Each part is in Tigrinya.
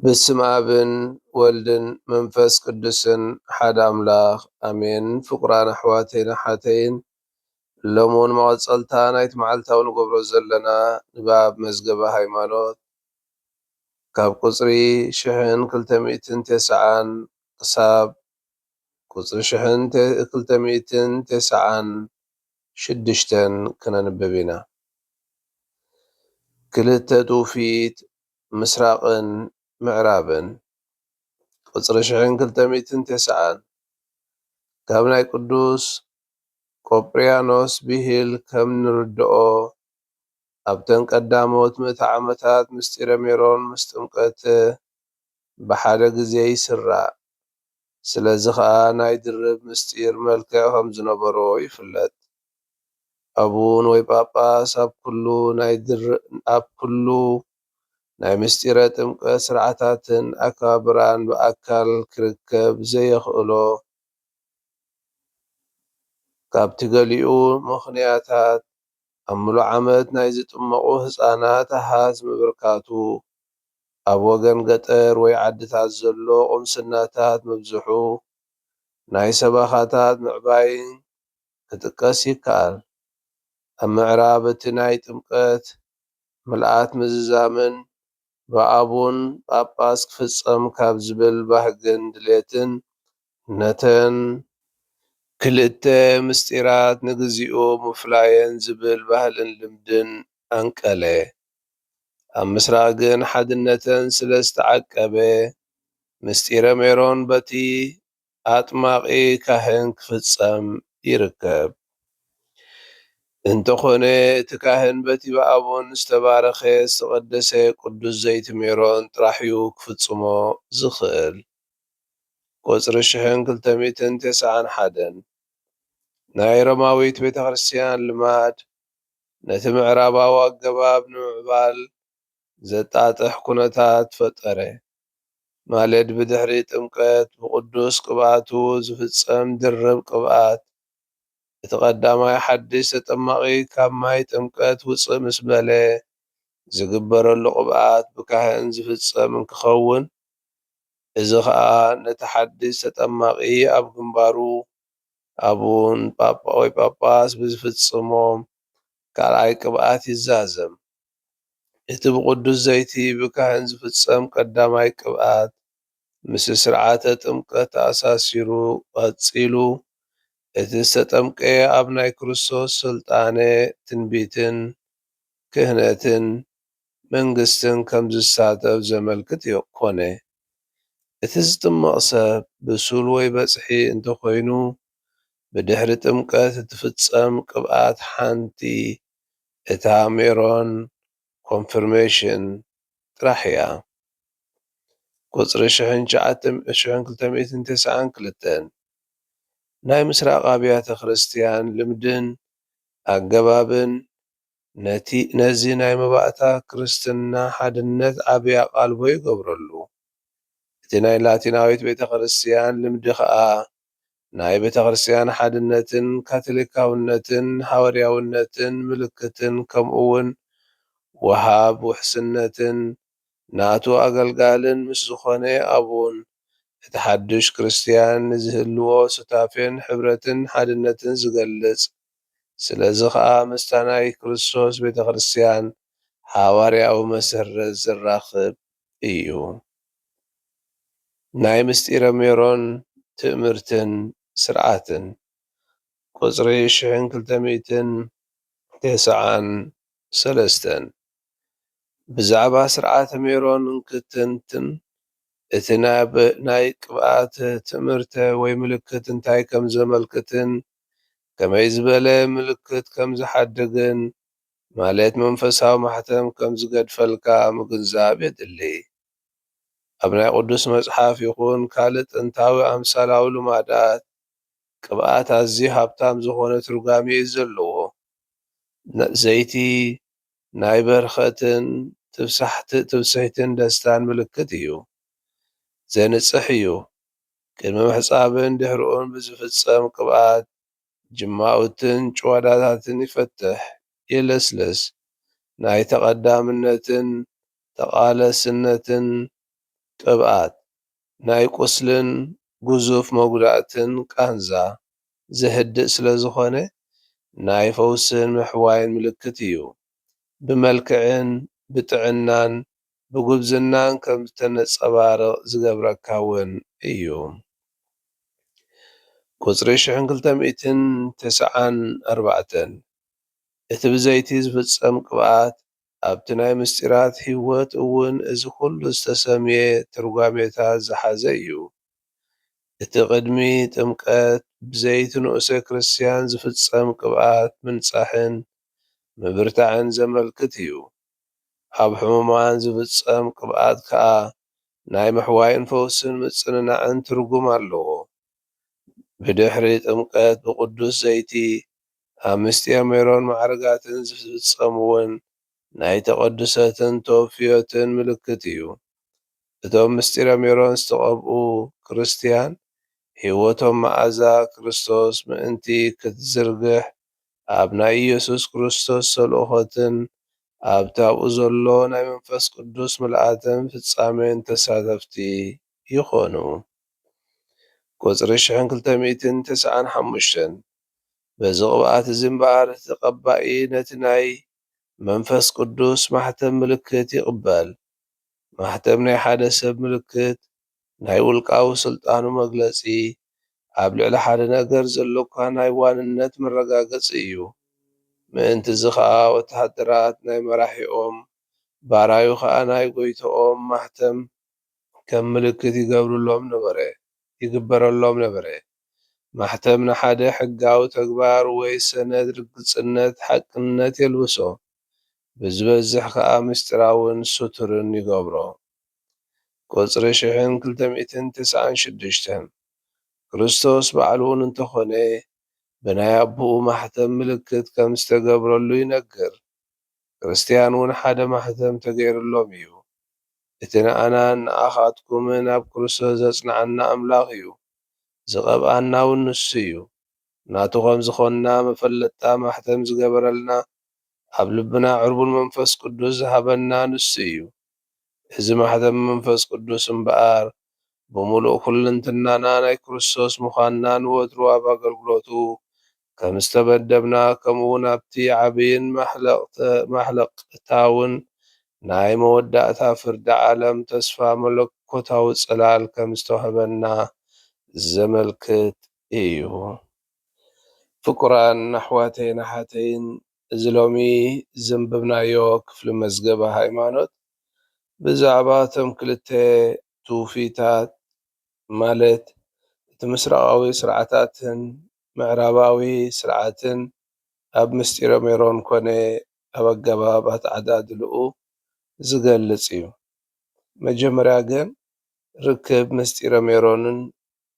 በስመ አብን ወልድን መንፈስ ቅዱስን ሓደ አምላኽ አሜን። ፍቁራን አሕዋተይን አሓተይን ሎሙን መቐፀልታ ናይቲ መዓልታዊ ንገብሮ ዘለና ንባብ መዝገበ ሃይማኖት ካብ ቁፅሪ 1290 ክሳብ ቁፅሪ 1296 ክነንብብ ኢና። ክልተ ትውፊት ምስራቅን ምዕራብን ቁፅሪ 1290 ካብ ናይ ቅዱስ ቆጵርያኖስ ብሂል ከም ንርድኦ ኣብተን ቀዳሞት ምእተ ዓመታት ምስጢረ ሜሮን ምስ ጥምቀት ብሓደ ግዜ ይስራዕ። ስለዚ ከዓ ናይ ድርብ ምስጢር መልክዕ ከም ዝነበሮ ይፍለጥ። አቡን ወይ ጳጳስ ኣብ ኩሉ ናይ ምስጢረ ጥምቀት ስርዓታትን ኣከባብራን ብኣካል ክርከብ ዘየኽእሎ ካብቲ ገሊኡ ምኽንያታት ኣብ ሙሉእ ዓመት ናይ ዝጥመቑ ህፃናት ኣሃዝ ምብርካቱ፣ ኣብ ወገን ገጠር ወይ ዓድታት ዘሎ ቁምስናታት ምብዝሑ፣ ናይ ሰበኻታት ምዕባይን ክጥቀስ ይከኣል። ኣብ ምዕራብ እቲ ናይ ጥምቀት ምልኣት ምዝዛምን ብኣቡን ጳጳስ ክፍፀም ካብ ዝብል ባህግን ድሌትን ነተን ክልተ ምስጢራት ንግዚኡ ምፍላየን ዝብል ባህልን ልምድን ኣንቀለ። ኣብ ምስራቅ ግን ሓድነተን ስለ ዝተዓቀበ ምስጢረ ሜሮን በቲ ኣጥማቒ ካህን ክፍፀም ይርከብ። እንተኾነ እቲ ካህን በቲ ብኣቡን ዝተባረኸ ዝተቐደሰ ቅዱስ ዘይቲ ሜሮን ጥራሕ እዩ ክፍፅሞ ዝኽእል። ቁፅሪ 1291 ናይ ሮማዊት ቤተ ክርስቲያን ልማድ ነቲ ምዕራባዊ ኣገባብ ንምዕባል ዘጣጥሕ ኩነታት ፈጠረ። ማለት ብድሕሪ ጥምቀት ብቅዱስ ቅብኣቱ ዝፍፀም ድርብ ቅብኣት። እቲ ቀዳማይ ሓድሽ ተጠማቒ ካብ ማይ ጥምቀት ውፅእ ምስ በለ ዝግበረሉ ቅብኣት ብካህን ዝፍፀም እንትኸውን፣ እዚ ከዓ ነቲ ሓድሽ ተጠማቒ ኣብ ግንባሩ ኣቡን ወይ ጳጳስ ብዝፍፅሞ ካልኣይ ቅብኣት ይዛዘም። እቲ ብቅዱስ ዘይቲ ብካህን ዝፍፀም ቀዳማይ ቅብኣት ምስ ስርዓተ ጥምቀት ተኣሳሲሩ ቀፂሉ እቲ ዝተጠምቀ ኣብ ናይ ክርስቶስ ስልጣነ ትንቢትን ክህነትን መንግስትን ከም ዝሳተፍ ዘመልክት ኮነ። እቲ ዝጥመቕ ሰብ ብሱል ወይ በፅሒ እንተኮይኑ ብድሕሪ ጥምቀት እትፍፀም ቅብኣት ሓንቲ እታ ሜሮን ኮንፍርሜሽን ጥራሕ እያ። ቁፅሪ 1292 ናይ ምስራቅ ኣብያተ ክርስቲያን ልምድን ኣገባብን ነዚ ናይ መባእታ ክርስትና ሓድነት ዓብይ ኣቓልቦ ይገብረሉ። እቲ ናይ ላቲናዊት ቤተ ክርስቲያን ልምዲ ከዓ ናይ ቤተ ክርስቲያን ሓድነትን ካቶሊካውነትን ሃዋርያውነትን ምልክትን ከምኡ እውን ወሃብ ውሕስነትን ናቱ ኣገልጋልን ምስ ዝኾነ ኣቡን እቲ ሓዱሽ ክርስቲያን ንዝህልዎ ሱታፌን ሕብረትን ሓድነትን ዝገልፅ። ስለዚ ከዓ ምስታ ናይ ክርስቶስ ቤተ ክርስቲያን ሓዋርያዊ መሰረት ዘራኽብ እዩ። ናይ ምስጢረ ሜሮን ትእምርትን ስርዓትን ቁፅሪ 1293 ብዛዕባ ስርዓተ ሜሮን እንትንትን እቲ ናይ ቅብኣት ትእምርተ ወይ ምልክት እንታይ ከም ዘመልክትን ከመይ ዝበለ ምልክት ከም ዝሓድግን ማለት መንፈሳዊ ማሕተም ከም ዝገድፈልካ ምግንዛብ የድሊ። ኣብ ናይ ቅዱስ መፅሓፍ ይኹን ካልእ ጥንታዊ ኣምሳላዊ ልማዳት ቅብኣት ኣዝዩ ሃብታም ዝኾነ ትርጓሜ እዩ ዘለዎ። ዘይቲ ናይ በረኸትን ትብስሕትን ደስታን ምልክት እዩ። ዘንፅህ እዩ። ቅድሚ ምሕፃብን ድሕሪኡን ብዝፍፀም ቅብኣት ጅማውትን ጭዋዳታትን ይፈትሕ የለስልስ። ናይ ተቐዳምነትን ተቓለስነትን ቅብኣት ናይ ቁስልን ግዙፍ መጉዳእትን ቃንዛ ዘህድእ ስለ ዝኾነ ናይ ፈውስን ምሕዋይን ምልክት እዩ። ብመልክዕን ብጥዕናን ብጉብዝናን ከም እተነፀባርቕ ዝገብረካ እውን እዩ። ቁጽሪ 1294 እቲ ብዘይቲ ዝፍጸም ቅብኣት ኣብቲ ናይ ምስጢራት ህይወት እውን እዚ ኩሉ ዝተሰምየ ትርጓሜታት ዝሓዘ እዩ። እቲ ቅድሚ ጥምቀት ብዘይቲ ንእሰ ክርስቲያን ዝፍጸም ቅብኣት ምንጻሕን ምብርታዕን ዘመልክት እዩ። ኣብ ሕሙማን ዝፍጸም ቅብኣት ከዓ ናይ ምሕዋይን ፈውስን ምጽንናዕን ትርጉም ኣለዎ። ብድሕሪ ጥምቀት ብቅዱስ ዘይቲ ኣብ ምስጢር ሜሮን ማዕርጋትን ዝፍጸም እውን ናይ ተቐድሰትን ተወፊዮትን ምልክት እዩ። እቶም ምስጢረ ሜሮን ዝተቐብኡ ክርስቲያን ህይወቶም መዓዛ ክርስቶስ ምእንቲ ክትዝርግሕ ኣብ ናይ ኢየሱስ ክርስቶስ ተልእኾትን ኣብቲ ኣብኡ ዘሎ ናይ መንፈስ ቅዱስ ምልኣትን ፍጻሜን ተሳተፍቲ ይኾኑ። ቁጽሪ 1295 በዚ ቅብኣት እዚ እምበኣር እቲ ተቐባኢ ነቲ ናይ መንፈስ ቅዱስ ማሕተም ምልክት ይቕበል። ማሕተም ናይ ሓደ ሰብ ምልክት፣ ናይ ውልቃዊ ስልጣኑ መግለጺ፣ ኣብ ልዕሊ ሓደ ነገር ዘለካ ናይ ዋንነት መረጋገፂ እዩ። ምእንቲ እዚ ከዓ ወተሃደራት ናይ መራሒኦም ባራዩ ከዓ ናይ ጎይትኦም ማሕተም ከም ምልክት ይግበረሎም ነበረ። ማሕተም ንሓደ ሕጋዊ ተግባር ወይ ሰነድ ርግጽነት ሓቅነት የልብሶ፣ ብዝበዝሕ ከዓ ምስጢራውን ስቱርን ይገብሮ። ቁጽሪ 1296 ክርስቶስ ባዕሉ እውን እንተኾነ ብናይ ኣቦኡ ማሕተም ምልክት ከም ዝተገብረሉ ይነግር። ክርስቲያን እውን ሓደ ማሕተም ተገይሩሎም እዩ። እቲ ንኣናን ንኣኻትኩምን ኣብ ክርስቶስ ዘጽንዓና ኣምላኽ እዩ። ዝቐብኣና እውን ንሱ እዩ። ናቱ ከም ዝኾንና መፈለጥታ ማሕተም ዝገበረልና ኣብ ልብና ዕርቡን መንፈስ ቅዱስ ዝሃበና ንሱ እዩ። እዚ ማሕተም መንፈስ ቅዱስ እምበኣር ብምሉእ ኩልንትናና ናይ ክርስቶስ ምዃንናን ወትሩ ኣብ ኣገልግሎቱ ከም ዝተመደብና ከምኡውን ኣብቲ ዓብይን ማሕለቕታውን ናይ መወዳእታ ፍርዲ ዓለም ተስፋ መለኮታዊ ጽላል ከም ዝተውሃበና ዘመልክት እዩ። ፍቁራን ኣሕዋተይን ኣሓተይን እዚ ሎሚ ዘንበብናዮ ክፍሊ መዝገበ ሃይማኖት ብዛዕባ እቶም ክልተ ትውፊታት ማለት እቲ ምስራቃዊ ስርዓታትን ምዕራባዊ ስርዓትን ኣብ ምስጢረ ሜሮን ኮነ ኣብ ኣገባብ ኣተዓዳድልኡ ዝገልጽ እዩ። መጀመርያ ግን ርክብ ምስጢረ ሜሮንን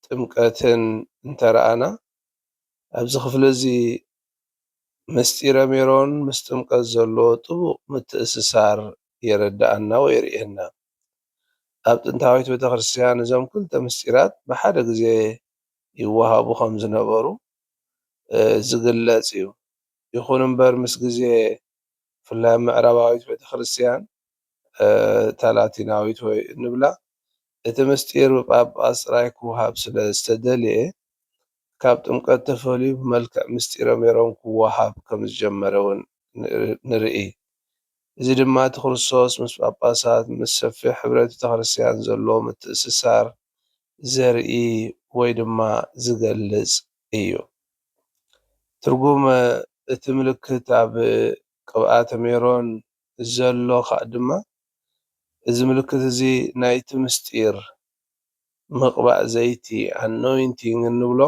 ጥምቀትን እንተረኣና ኣብዚ ክፍሊ እዚ ምስጢረ ሜሮን ምስ ጥምቀት ዘሎ ጥቡቕ ምትእስሳር የረድኣና ወይ የርእየና። ኣብ ጥንታዊት ቤተክርስትያን እዞም ክልተ ምስጢራት ብሓደ ግዜ ይወሃቡ ከም ዝነበሩ ዝግለጽ እዩ። ይኹን እምበር ምስ ግዜ ብፍላይ ኣብ ምዕራባዊት ቤተክርስትያን እታ ላቲናዊት ወይ እንብላ እቲ ምስጢር ብጳጳስ ጥራይ ክወሃብ ስለ ዝተደልየ ካብ ጥምቀት ተፈልዩ ብመልክዕ ምስጢረ ሜሮን ክወሃብ ከም ዝጀመረ እውን ንርኢ። እዚ ድማ እቲ ክርስቶስ ምስ ጳጳሳት ምስ ሰፊሕ ሕብረት ቤተክርስትያን ዘለዎ ምትእስሳር ዘርኢ ወይ ድማ ዝገልጽ እዩ። ትርጉም እቲ ምልክት ኣብ ቅብኣተ ሜሮን ዘሎ ከዓ ድማ እዚ ምልክት እዚ ናይቲ ምስጢር ምቕባእ ዘይቲ ኣኖይንቲንግ እንብሎ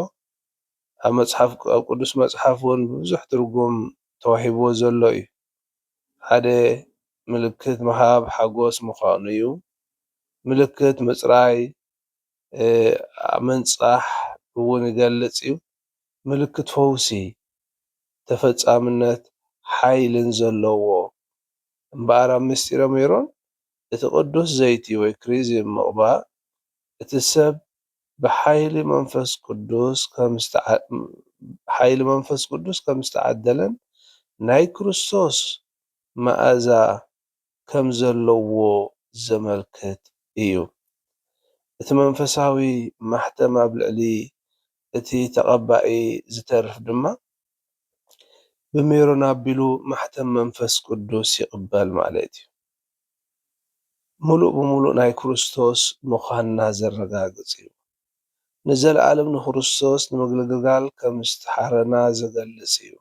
ኣብ ቅዱስ መጽሓፍ እውን ብዙሕ ትርጉም ተዋሂብዎ ዘሎ እዩ። ሓደ ምልክት ምሃብ ሓጎስ ምዃኑ እዩ። ምልክት ምጽራይ ምንጻሕ እውን ይገልጽ እዩ። ምልክት ፈውሲ ተፈጻምነት ሓይልን ዘለዎ እምበኣር ኣብ ምስጢረ ሜሮን እቲ ቅዱስ ዘይቲ ወይ ክሪዝም ምቕባእ እቲ ሰብ ብሓይሊ መንፈስ ቅዱስ ከም ዝተዓደለን ናይ ክርስቶስ መኣዛ ከም ዘለዎ ዘመልክት እዩ። እቲ መንፈሳዊ ማሕተም ኣብ ልዕሊ እቲ ተቐባኢ ዝተርፍ ድማ ብሜሮን ኣቢሉ ማሕተም መንፈስ ቅዱስ ይቕበል ማለት እዩ። ሙሉእ ብምሉእ ናይ ክርስቶስ ምዃንና ዘረጋግፅ እዩ። ንዘለዓለም ንክርስቶስ ንምግልጋል ከም ዝተሓረና ዝገልጽ እዩ።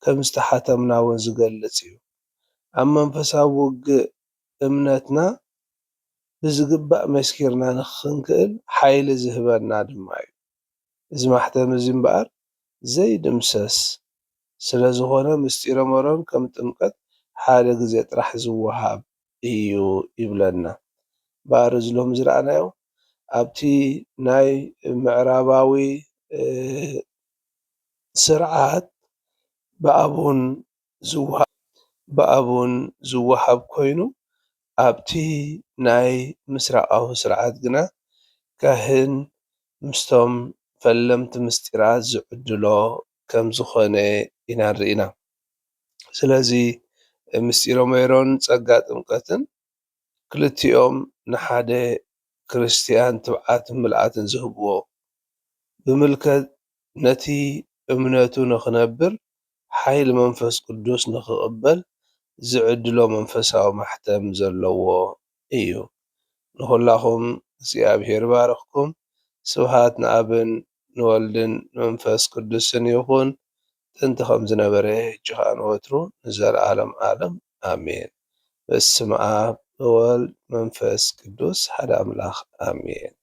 ከም ዝተሓተምና እውን ዝገልጽ እዩ። ኣብ መንፈሳዊ ውግእ እምነትና ብዝግባእ መስኪርና ንኽንክእል ሓይሊ ዝህበና ድማ እዩ። እዚ ማሕተም እዚ እምበኣር ዘይድምሰስ ስለ ዝኾነ ምስጢረ መሮን ከም ጥምቀት ሓደ ግዜ ጥራሕ ዝወሃብ እዩ ይብለና። እምበኣር እዚ ሎሚ ዝረኣናዮ ኣብቲ ናይ ምዕራባዊ ስርዓት ብኣቡን ዝወሃብ ኮይኑ ኣብቲ ናይ ምስራቃዊ ስርዓት ግና ካህን ምስቶም ፈለምቲ ምስጢራት ዝዕድሎ ከም ዝኾነ ኢና ንሪኢና። ስለዚ ምስጢረ ሜሮን ፀጋ ጥምቀትን ክልቲኦም ንሓደ ክርስቲያን ትብዓትን ምልኣትን ዝህብዎ ብምልከት ነቲ እምነቱ ንኽነብር ሓይሊ መንፈስ ቅዱስ ንኽቕበል ዝዕድሎ መንፈሳዊ ማሕተም ዘለዎ እዩ። ንኹላኹም እግዚኣብሔር ይባርኽኩም። ስብሃት ንኣብን ንወልድን ንመንፈስ ቅዱስን ይኹን። ጥንቲ ከም ዝነበረ ሕጂ ከዓ ንወትሩ ንዘለዓለም ዓለም ኣሜን። በስመ አብ ወወልድ መንፈስ ቅዱስ ሓደ ኣምላኽ ኣሜን።